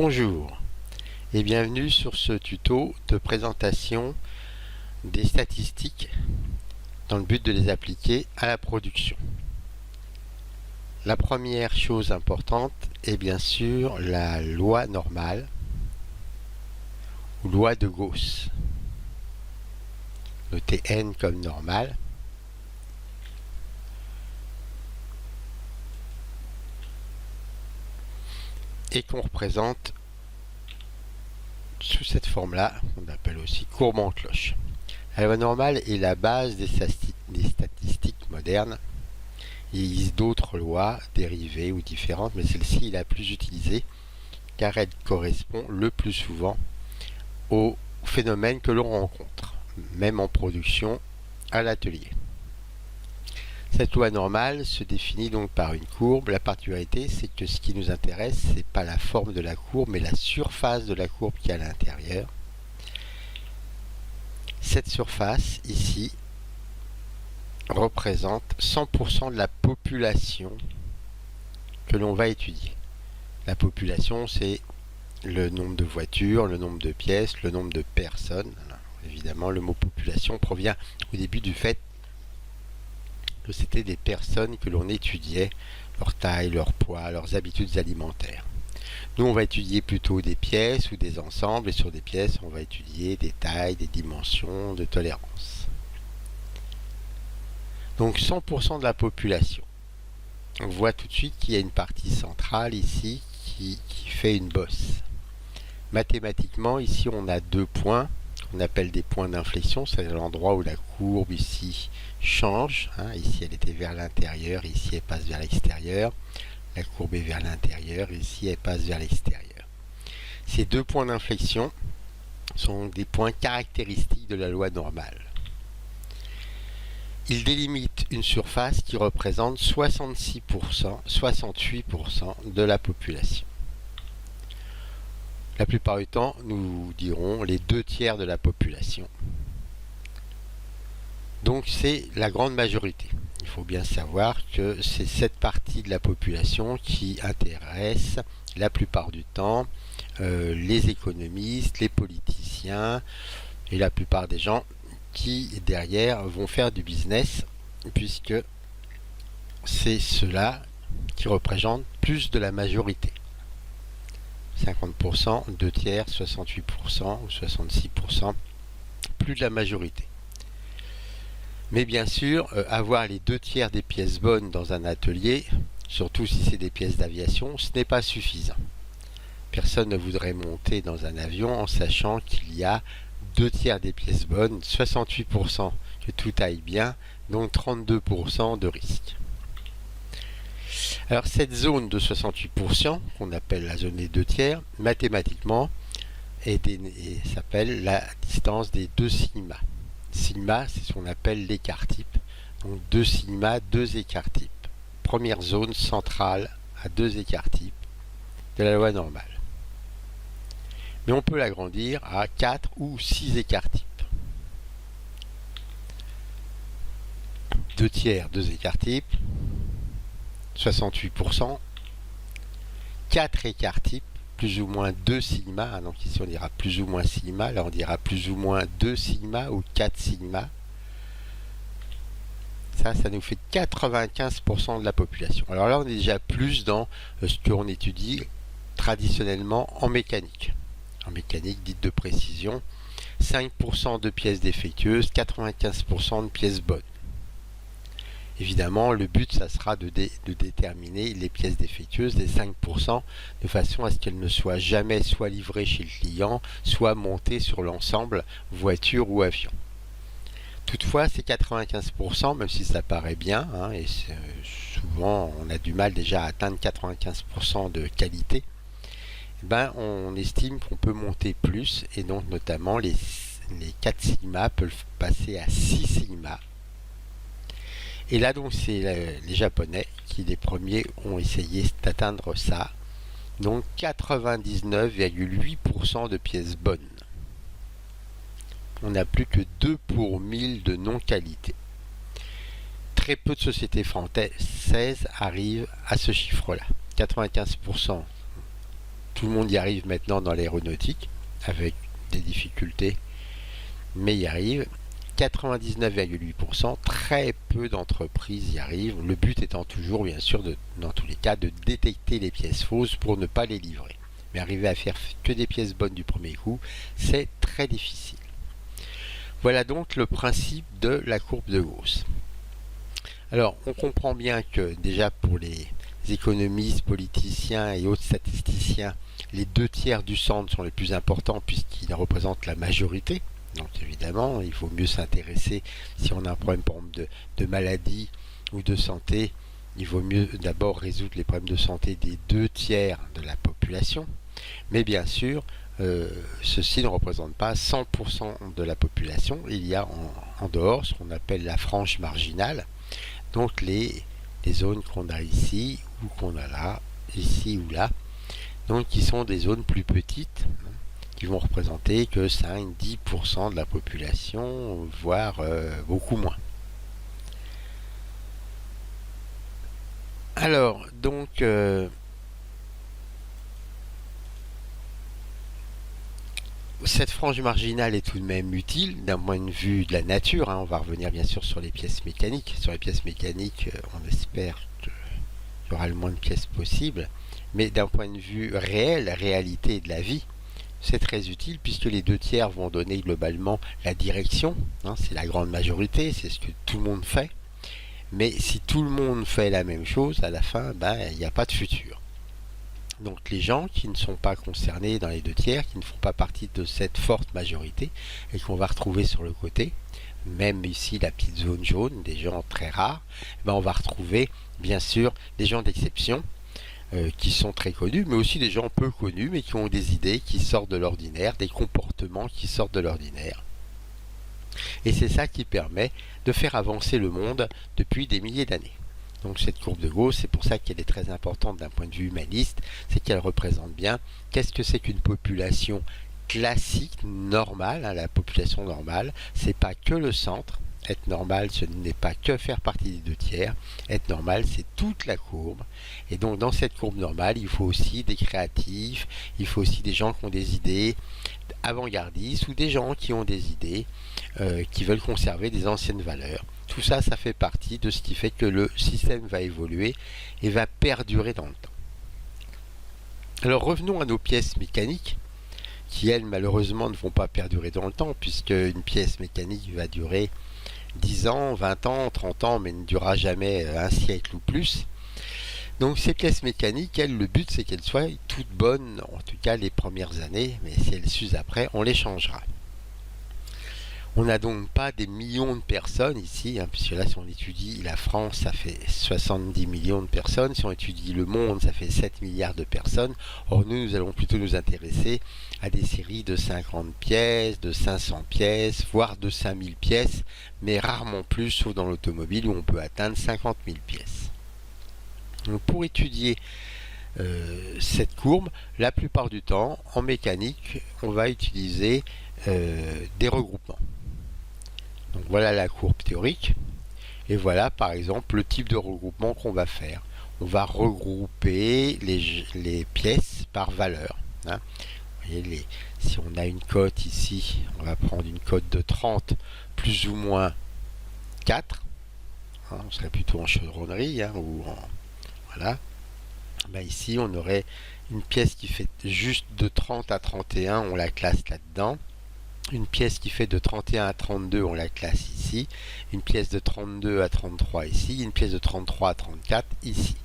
Bonjour et bienvenue sur ce tuto de présentation des statistiques dans le but de les appliquer à la production. La première chose importante est bien sûr la loi normale ou loi de Gauss, notée n comme normale. Et qu'on représente sous cette forme-là, qu'on appelle aussi courbe en cloche. La loi normale est la base des statistiques modernes. Il existe d'autres lois dérivées ou différentes, mais celle-ci est la plus utilisée car elle correspond le plus souvent aux phénomènes que l'on rencontre, même en production à l'atelier. Cette loi normale se définit donc par une courbe. La particularité, c'est que ce qui nous intéresse, ce n'est pas la forme de la courbe, mais la surface de la courbe qui est à l'intérieur. Cette surface, ici, représente 100% de la population que l'on va étudier. La population, c'est le nombre de voitures, le nombre de pièces, le nombre de personnes. Alors, évidemment, le mot population provient au début du fait que c'était des personnes que l'on étudiait, leur taille, leur poids, leurs habitudes alimentaires. Nous, on va étudier plutôt des pièces ou des ensembles, et sur des pièces, on va étudier des tailles, des dimensions, de tolérance. Donc 100% de la population. On voit tout de suite qu'il y a une partie centrale ici qui fait une bosse. Mathématiquement, ici, on a deux points qu'on appelle des points d'inflexion, c'est l'endroit où la courbe ici change. Ici, elle était vers l'intérieur, ici, elle passe vers l'extérieur. La courbe est vers l'intérieur, ici, elle passe vers l'extérieur. Ces deux points d'inflexion sont des points caractéristiques de la loi normale. Ils délimitent une surface qui représente 66%, 68% de la population. La plupart du temps, nous dirons les 2/3 de la population. Donc c'est la grande majorité. Il faut bien savoir que c'est cette partie de la population qui intéresse la plupart du temps les économistes, les politiciens et la plupart des gens qui derrière vont faire du business, puisque c'est ceux-là qui représentent plus de la majorité. 50%, 2/3, 68% ou 66%, plus de la majorité. Mais bien sûr, avoir les 2/3 des pièces bonnes dans un atelier, surtout si c'est des pièces d'aviation, ce n'est pas suffisant. Personne ne voudrait monter dans un avion en sachant qu'il y a 2/3 des pièces bonnes, 68% que tout aille bien, donc 32% de risque. Alors cette zone de 68%, qu'on appelle la zone des 2/3, mathématiquement, s'appelle la distance des 2 sigma. Sigma, c'est ce qu'on appelle l'écart type. Donc 2 sigma, 2 écarts types. Première zone centrale à 2 écarts types de la loi normale. Mais on peut l'agrandir à 4 ou 6 écarts types. 2/3, 2 écarts types, 68%, 4 écarts types, plus ou moins 2 sigma, donc ici on dira plus ou moins sigma, là on dira plus ou moins 2 sigma ou 4 sigma. Ça nous fait 95% de la population. Alors là on est déjà plus dans ce qu'on étudie traditionnellement en mécanique. En mécanique dite de précision, 5% de pièces défectueuses, 95% de pièces bonnes. Évidemment, le but, ça sera de déterminer les pièces défectueuses, les 5%, de façon à ce qu'elles ne soient jamais soit livrées chez le client, soit montées sur l'ensemble voiture ou avion. Toutefois, ces 95%, même si ça paraît bien, et souvent on a du mal déjà à atteindre 95% de qualité, on estime qu'on peut monter plus, et donc notamment les 4 sigma peuvent passer à 6 sigma. Et là, donc, c'est les Japonais qui, les premiers, ont essayé d'atteindre ça. Donc, 99,8% de pièces bonnes. On n'a plus que 2 pour 1000 de non-qualité. Très peu de sociétés françaises arrivent à ce chiffre-là. 95% Tout le monde y arrive maintenant dans l'aéronautique, avec des difficultés, mais y arrive. 99,8%, très peu d'entreprises y arrivent. Le but étant toujours, bien sûr, dans tous les cas, de détecter les pièces fausses pour ne pas les livrer. Mais arriver à faire que des pièces bonnes du premier coup, c'est très difficile. Voilà donc le principe de la courbe de Gauss. Alors, on comprend bien que déjà pour les économistes, politiciens et autres statisticiens, les 2/3 du centre sont les plus importants puisqu'ils représentent la majorité. Donc évidemment, il vaut mieux s'intéresser, si on a un problème par exemple de maladie ou de santé, il vaut mieux d'abord résoudre les problèmes de santé des 2/3 de la population. Mais bien sûr, ceci ne représente pas 100% de la population. Il y a en dehors ce qu'on appelle la frange marginale, donc les zones qu'on a ici ou qu'on a là, ici ou là, donc qui sont des zones plus petites, qui vont représenter que 5-10% de la population, voire beaucoup moins. Alors, donc, cette frange marginale est tout de même utile d'un point de vue de la nature. On va revenir bien sûr sur les pièces mécaniques. Sur les pièces mécaniques, on espère qu'il y aura le moins de pièces possible. Mais d'un point de vue réel, la réalité de la vie, c'est très utile puisque les 2/3 vont donner globalement la direction. C'est la grande majorité, c'est ce que tout le monde fait. Mais si tout le monde fait la même chose, à la fin, il n'y a pas de futur. Donc les gens qui ne sont pas concernés dans les 2/3, qui ne font pas partie de cette forte majorité et qu'on va retrouver sur le côté, même ici la petite zone jaune, des gens très rares, on va retrouver bien sûr des gens d'exception qui sont très connus, mais aussi des gens peu connus, mais qui ont des idées qui sortent de l'ordinaire, des comportements qui sortent de l'ordinaire. Et c'est ça qui permet de faire avancer le monde depuis des milliers d'années. Donc cette courbe de Gauss, c'est pour ça qu'elle est très importante d'un point de vue humaniste, c'est qu'elle représente bien qu'est-ce que c'est qu'une population classique, normale, la population normale, c'est pas que le centre. Être normal, ce n'est pas que faire partie des 2/3. Être normal, c'est toute la courbe. Et donc, dans cette courbe normale, il faut aussi des créatifs, il faut aussi des gens qui ont des idées avant-gardistes ou des gens qui ont des idées qui veulent conserver des anciennes valeurs. Tout ça, ça fait partie de ce qui fait que le système va évoluer et va perdurer dans le temps. Alors, revenons à nos pièces mécaniques qui, elles, malheureusement, ne vont pas perdurer dans le temps puisque une pièce mécanique va durer 10 ans, 20 ans, 30 ans, mais ne durera jamais un siècle ou plus. Donc ces pièces mécaniques, elles, le but c'est qu'elles soient toutes bonnes, en tout cas les premières années, mais si elles s'usent après, on les changera. On n'a donc pas des millions de personnes ici, puisque là si on étudie la France, ça fait 70 millions de personnes, si on étudie le monde, ça fait 7 milliards de personnes. Or nous allons plutôt nous intéresser à des séries de 50 pièces, de 500 pièces, voire de 5000 pièces, mais rarement plus, sauf dans l'automobile où on peut atteindre 50 000 pièces. Donc pour étudier cette courbe, la plupart du temps, en mécanique, on va utiliser des regroupements. Donc voilà la courbe théorique. Et voilà par exemple le type de regroupement qu'on va faire. On va regrouper les pièces par valeur. Vous voyez, si on a une cote ici, on va prendre une cote de 30 plus ou moins 4. On serait plutôt en chaudronnerie ou en... Voilà. Ici on aurait une pièce qui fait juste de 30 à 31, on la classe là-dedans. Une pièce qui fait de 31 à 32, on la classe ici. Une pièce de 32 à 33 ici. Une pièce de 33 à 34 ici.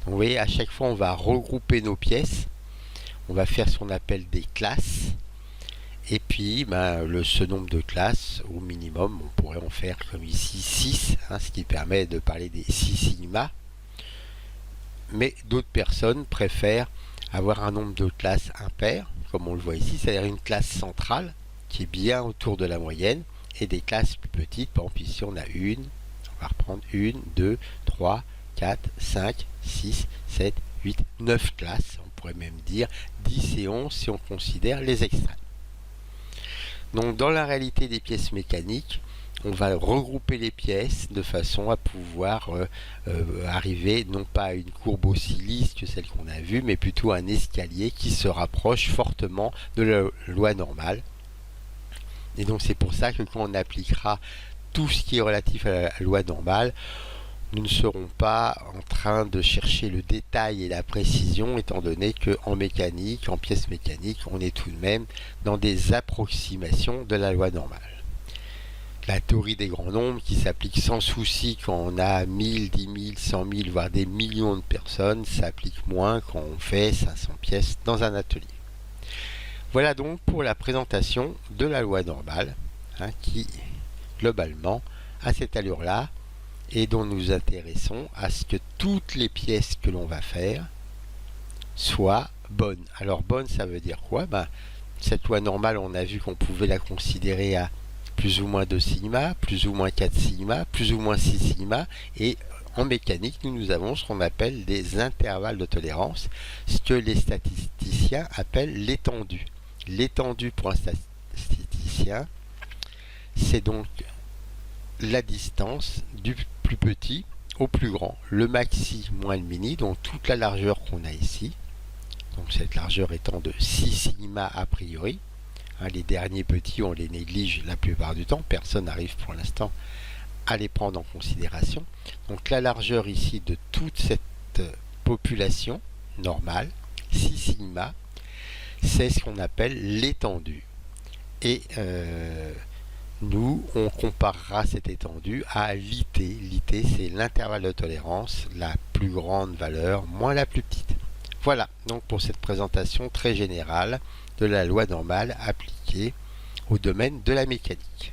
Donc vous voyez, à chaque fois, on va regrouper nos pièces. On va faire ce qu'on appelle des classes. Et puis, ce nombre de classes, au minimum, on pourrait en faire comme ici 6, ce qui permet de parler des 6 sigma. Mais d'autres personnes préfèrent avoir un nombre de classes impair, comme on le voit ici, c'est-à-dire une classe centrale qui est bien autour de la moyenne, et des classes plus petites. Par exemple ici on a on va reprendre 1, 2, 3, 4, 5, 6, 7, 8, 9 classes, on pourrait même dire 10 et 11 si on considère les extrêmes. Donc dans la réalité des pièces mécaniques, on va regrouper les pièces de façon à pouvoir arriver non pas à une courbe aussi lisse que celle qu'on a vue, mais plutôt à un escalier qui se rapproche fortement de la loi normale. Et donc c'est pour ça que quand on appliquera tout ce qui est relatif à la loi normale, nous ne serons pas en train de chercher le détail et la précision, étant donné qu'en mécanique, en pièces mécaniques, on est tout de même dans des approximations de la loi normale. La théorie des grands nombres qui s'applique sans souci quand on a 1000, 10 000, 100 000, voire des millions de personnes, s'applique moins quand on fait 500 pièces dans un atelier. Voilà donc pour la présentation de la loi normale, qui, globalement, à cette allure-là, et dont nous nous intéressons à ce que toutes les pièces que l'on va faire soient bonnes. Alors bonne, ça veut dire quoi? Cette loi normale, on a vu qu'on pouvait la considérer à plus ou moins 2 sigma, plus ou moins 4 sigma, plus ou moins 6 sigma, et en mécanique, nous avons ce qu'on appelle des intervalles de tolérance, ce que les statisticiens appellent l'étendue. L'étendue pour un statisticien, c'est donc la distance du plus petit au plus grand, le maxi moins le mini, donc toute la largeur qu'on a ici, donc cette largeur étant de 6 sigma a priori. Les derniers petits, on les néglige la plupart du temps, personne n'arrive pour l'instant à les prendre en considération. Donc la largeur ici de toute cette population normale, 6 sigma, c'est ce qu'on appelle l'étendue. Et nous, on comparera cette étendue à l'IT. L'IT, c'est l'intervalle de tolérance, la plus grande valeur moins la plus petite. Voilà, donc pour cette présentation très générale de la loi normale appliquée au domaine de la mécanique.